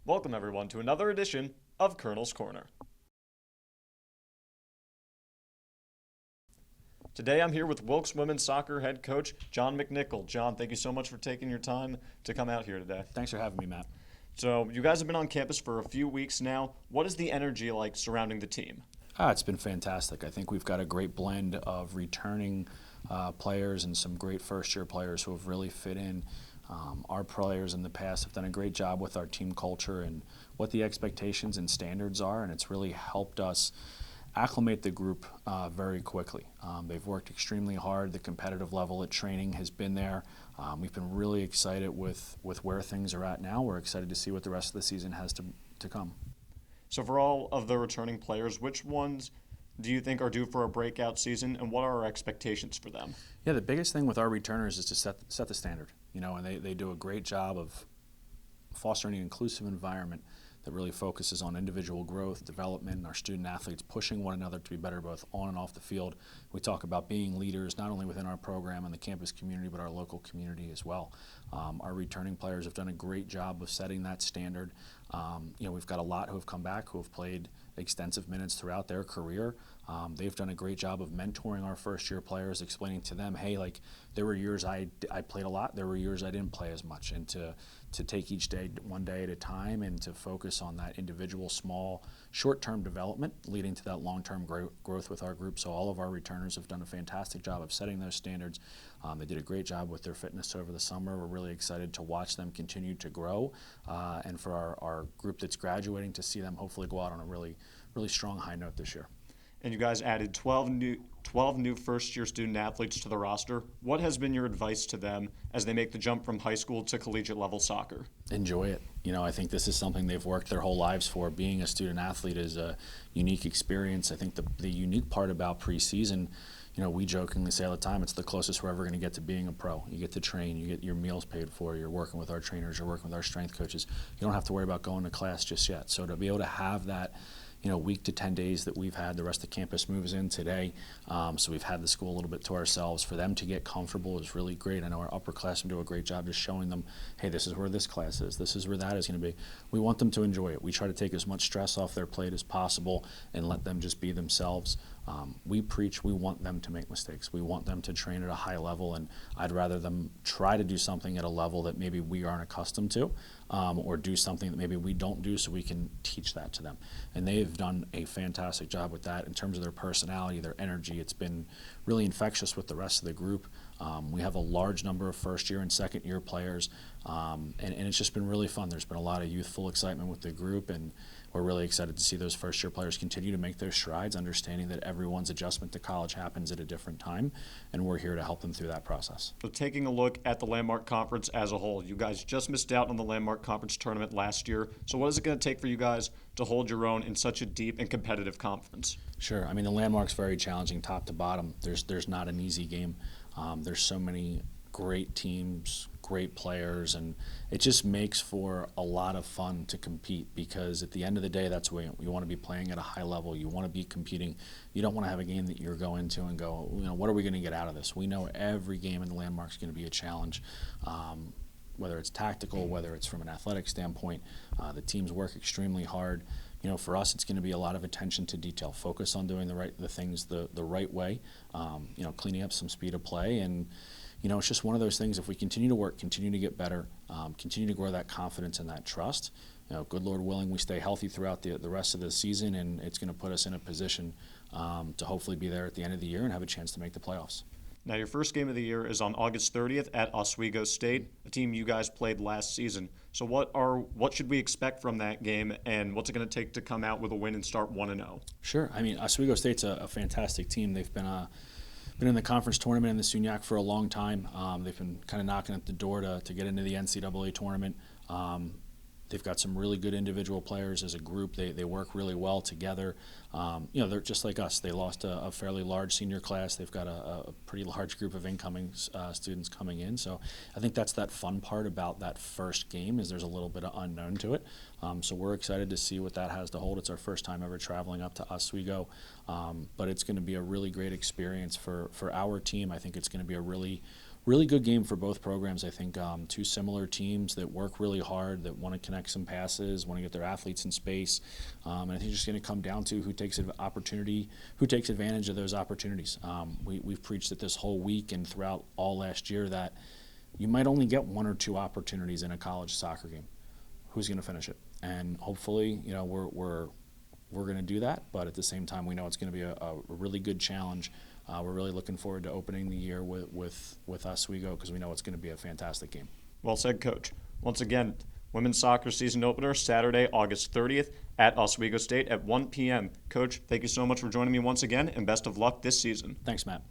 Welcome, everyone, to another edition of Colonel's Corner. Today, I'm here with Wilkes women's soccer head coach John McNichol. John, thank you so much for taking your time to come out here today. Thanks for having me, Matt. So, you guys have been on campus for a few weeks now. What is the energy like surrounding the team? It's been fantastic. I think we've got a great blend of returning players and some great first-year players who have really fit in. Our players in the past have done a great job with our team culture and what the expectations and standards are, and it's really helped us acclimate the group very quickly. They've worked extremely hard. The competitive level at training has been there. We've been really excited with where things are at now. We're excited to see what the rest of the season has to come. So, for all of the returning players, which ones do you think are due for a breakout season, and what are our expectations for them? Yeah, the biggest thing with our returners is to set the standard, and they do a great job of fostering an inclusive environment that really focuses on individual growth, development, and our student athletes pushing one another to be better both on and off the field. We talk about being leaders not only within our program and the campus community, but our local community as well. Our returning players have done a great job of setting that standard. We've got a lot who have come back who have played extensive minutes throughout their career. They've done a great job of mentoring our first-year players, explaining to them, hey, like there were years I played a lot, there were years I didn't play as much, and to take each day one day at a time and to focus on that individual small short-term development leading to that long-term growth with our group. So all of our returners have done a fantastic job of setting those standards. They did a great job with their fitness over the summer. We're really excited to watch them continue to grow and for our group that's graduating to see them hopefully go out on a really strong high note this year. And you guys added 12 new first-year student athletes to the roster. What has been your advice to them as they make the jump from high school to collegiate level soccer? Enjoy it. I think this is something they've worked their whole lives for. Being a student athlete is a unique experience. I think the unique part about preseason, we jokingly say all the time, it's the closest we're ever going to get to being a pro. You get to train, you get your meals paid for, you're working with our trainers, you're working with our strength coaches. You don't have to worry about going to class just yet. So to be able to have that week to 10 days that we've had, the rest of the campus moves in today. So we've had the school a little bit to ourselves. For them to get comfortable is really great. I know our upperclassmen do a great job just showing them, hey, this is where this class is. This is where that is going to be. We want them to enjoy it. We try to take as much stress off their plate as possible and let them just be themselves. We preach we want them to make mistakes. We want them to train at a high level, and I'd rather them try to do something at a level that maybe we aren't accustomed to, or do something that maybe we don't do so we can teach that to them. And they've done a fantastic job with that in terms of their personality, their energy. It's been really infectious with the rest of the group. We have a large number of first-year and second-year players, and it's just been really fun. There's been a lot of youthful excitement with the group, and we're really excited to see those first-year players continue to make their strides, understanding that everyone's adjustment to college happens at a different time, and we're here to help them through that process. So taking a look at the Landmark Conference as a whole, you guys just missed out on the Landmark Conference tournament last year. So what is it going to take for you guys to hold your own in such a deep and competitive conference? Sure. I mean, the Landmark's very challenging top to bottom. There's not an easy game. There's so many great teams, great players, and it just makes for a lot of fun to compete because at the end of the day, that's what you want to be playing at a high level. You want to be competing. You don't want to have a game that you're going to and go, what are we going to get out of this? We know every game in the Landmark's going to be a challenge, whether it's tactical, whether it's from an athletic standpoint. The teams work extremely hard. For us, it's going to be a lot of attention to detail. Focus on doing the things the right way. Cleaning up some speed of play, and it's just one of those things. If we continue to work, continue to get better, continue to grow that confidence and that trust, good Lord willing, we stay healthy throughout the rest of the season, and it's going to put us in a position to hopefully be there at the end of the year and have a chance to make the playoffs. Now, your first game of the year is on August 30th at Oswego State, a team you guys played last season. So what should we expect from that game, and what's it going to take to come out with a win and start 1-0? Sure. I mean, Oswego State's a fantastic team. They've been in the conference tournament in the SUNYAC for a long time. They've been kind of knocking at the door to get into the NCAA tournament. They've got some really good individual players as a group. They work really well together. They're just like us. They lost a fairly large senior class. They've got a pretty large group of incoming students coming in. So I think that's that fun part about that first game is there's a little bit of unknown to it. So we're excited to see what that has to hold. It's our first time ever traveling up to Oswego, but it's going to be a really great experience for our team. I think it's going to be a really really good game for both programs. I think two similar teams that work really hard, that want to connect some passes, want to get their athletes in space. And I think it's just going to come down to who takes advantage of those opportunities. We've preached it this whole week and throughout all last year that you might only get one or two opportunities in a college soccer game. Who's going to finish it? And hopefully, we're going to do that. But at the same time, we know it's going to be a really good challenge. We're really looking forward to opening the year with Oswego because we know it's going to be a fantastic game. Well said, Coach. Once again, women's soccer season opener Saturday, August 30th at Oswego State at 1 p.m. Coach, thank you so much for joining me once again, and best of luck this season. Thanks, Matt.